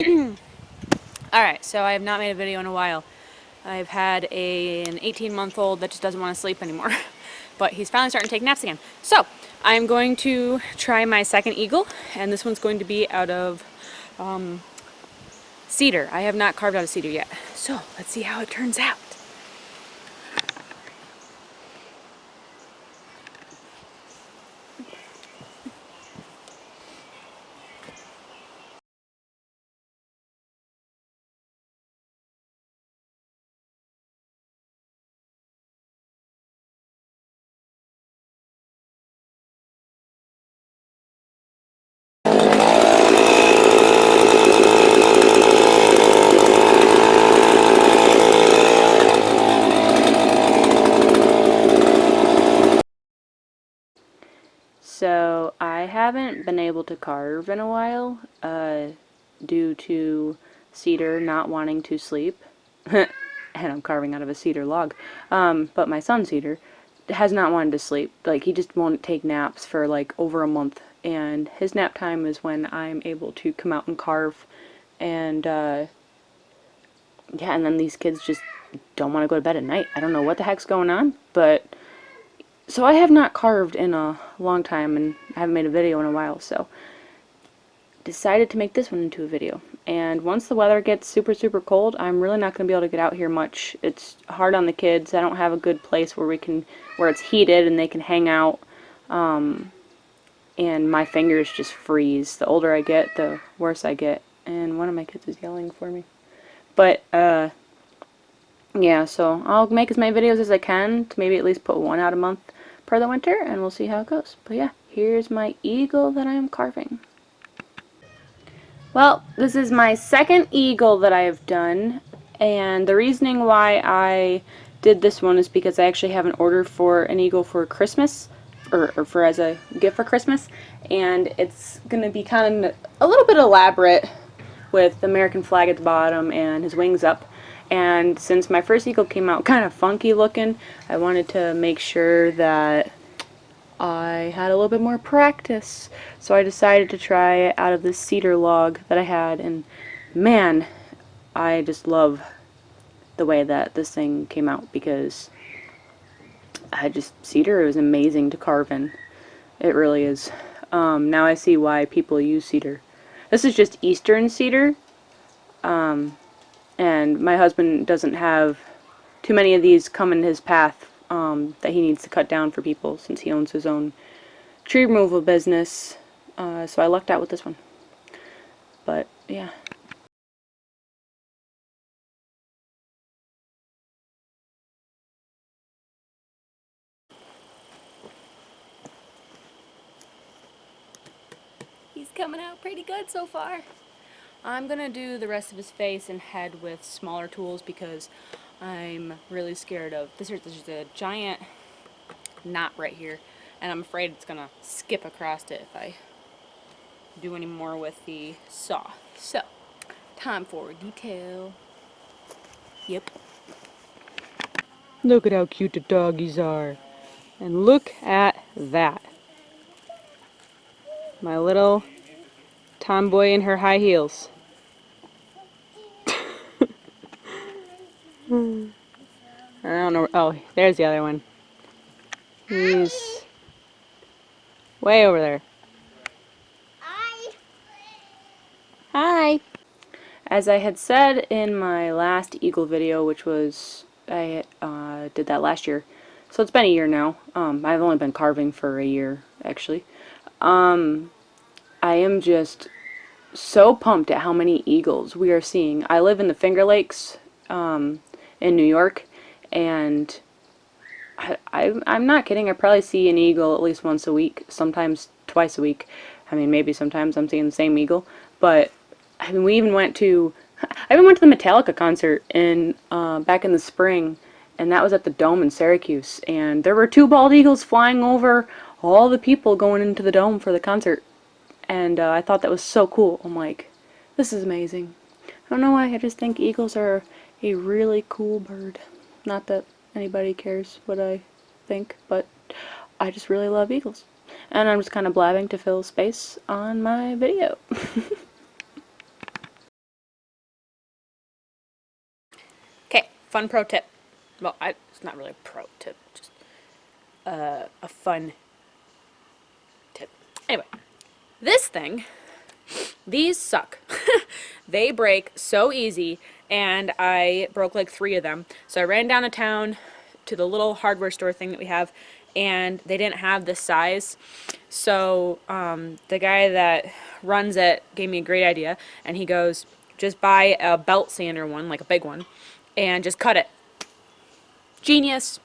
Alright, so I have not made a video in a while. I've had an 18-month-old that just doesn't want to sleep anymore. But he's finally starting to take naps again. So, I'm going to try my second eagle, and this one's going to be out of cedar. I have not carved out of cedar yet. So, let's see how it turns out. So, I haven't been able to carve in a while, due to Cedar not wanting to sleep. And I'm carving out of a cedar log. But my son Cedar has not wanted to sleep. Like, he just won't take naps for like over a month. And his nap time is when I'm able to come out and carve. And, yeah, and then these kids just don't want to go to bed at night. I don't know what the heck's going on, but so I have not carved in a long time, and I haven't made a video in a while, so decided to make this one into a video. And once the weather gets super cold, I'm really not going to be able to get out here much. It's hard on the kids. I don't have a good place where where it's heated and they can hang out. And my fingers just freeze. The older I get, the worse I get. And one of my kids is yelling for me. But, yeah, so I'll make as many videos as I can to maybe at least put one out a month per the winter, and we'll see how it goes. But yeah, here's my eagle that I am carving. Well, this is my second eagle that I have done, and the reasoning why I did this one is because I actually have an order for an eagle for Christmas, or for as a gift for Christmas, and it's going to be kind of a little bit elaborate with the American flag at the bottom and his wings up. And since my first eagle came out kind of funky looking, I wanted to make sure that I had a little bit more practice. So I decided to try it out of this cedar log that I had, and man, I just love the way that this thing came out, because cedar is amazing to carve in. It really is. Now I see why people use cedar. This is just eastern cedar. And my husband doesn't have too many of these come in his path that he needs to cut down for people, since he owns his own tree removal business. So I lucked out with this one. But yeah. He's coming out pretty good so far. I'm gonna do the rest of his face and head with smaller tools because I'm really scared of this. There's a giant knot right here, and I'm afraid it's gonna skip across it if I do any more with the saw. So, time for detail. Yep. Look at how cute the doggies are. And look at that. My little tomboy in her high heels. I don't know. Oh, there's the other one. He's way over there. Hi! As I had said in my last eagle video, which was, I did that last year, so it's been a year now. I've only been carving for a year, actually. I am just so pumped at how many eagles we are seeing. I live in the Finger Lakes in New York, and I'm not kidding. I probably see an eagle at least once a week, sometimes twice a week. I mean, maybe sometimes I'm seeing the same eagle, but I mean, I even went to the Metallica concert in back in the spring, and that was at the Dome in Syracuse, and there were 2 bald eagles flying over all the people going into the Dome for the concert, and I thought that was so cool. I'm like, this is amazing. I don't know why, I just think eagles are a really cool bird. Not that anybody cares what I think, but I just really love eagles. And I'm just kind of blabbing to fill space on my video. Fun pro tip. Well, it's not really a pro tip, just a fun tip. Anyway, this thing, these suck. They break so easy, and I broke like 3 of them. So I ran down to town to the little hardware store thing that we have, and they didn't have this size. So the guy that runs it gave me a great idea, and he goes, just buy a belt sander one, like a big one, and just cut it. Genius.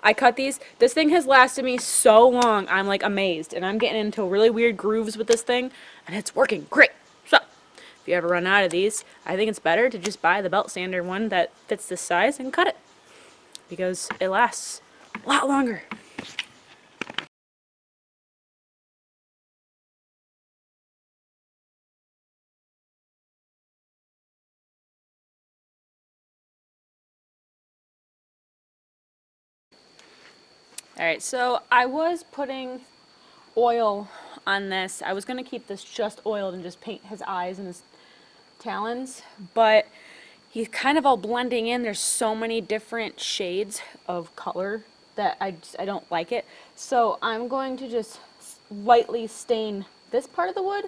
I cut these. This thing has lasted me so long. I'm like amazed, and I'm getting into really weird grooves with this thing, and it's working great. So if you ever run out of these, I think it's better to just buy the belt sander one that fits this size and cut it, because it lasts a lot longer. Alright, so I was putting oil on this. I was going to keep this just oiled and just paint his eyes and his talons, but he's kind of all blending in. There's so many different shades of color that I don't like it. So I'm going to just lightly stain this part of the wood,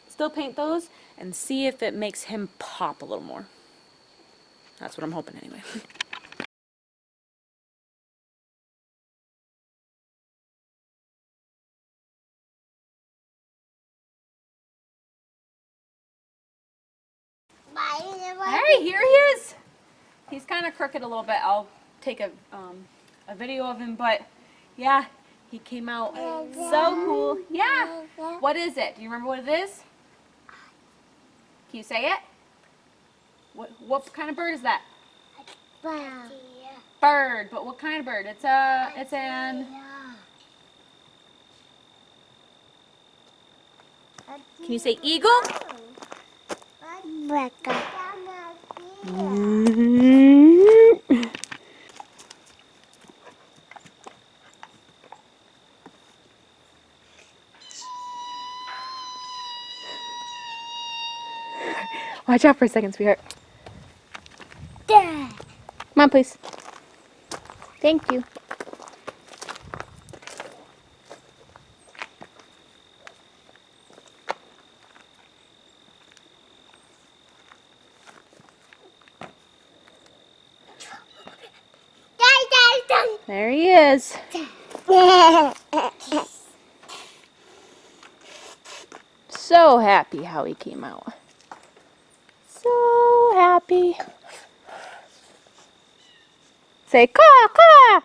still paint those, and see if it makes him pop a little more. That's what I'm hoping anyway. Alright, here he is. He's kind of crooked a little bit. I'll take a video of him, but yeah, he came out so cool. Yeah. What is it? Do you remember what it is? Can you say it? What kind of bird is that? Bird. Bird, but what kind of bird? It's an. Can you say eagle? Watch out for a second, sweetheart. Come on, please. Thank you. There he is. So happy how he came out. So happy. Say caw, caw.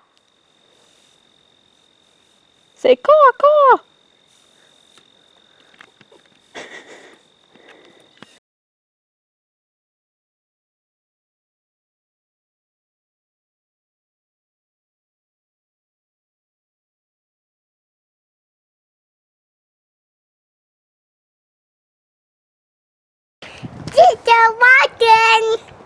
Say caw, caw. Cedar walking.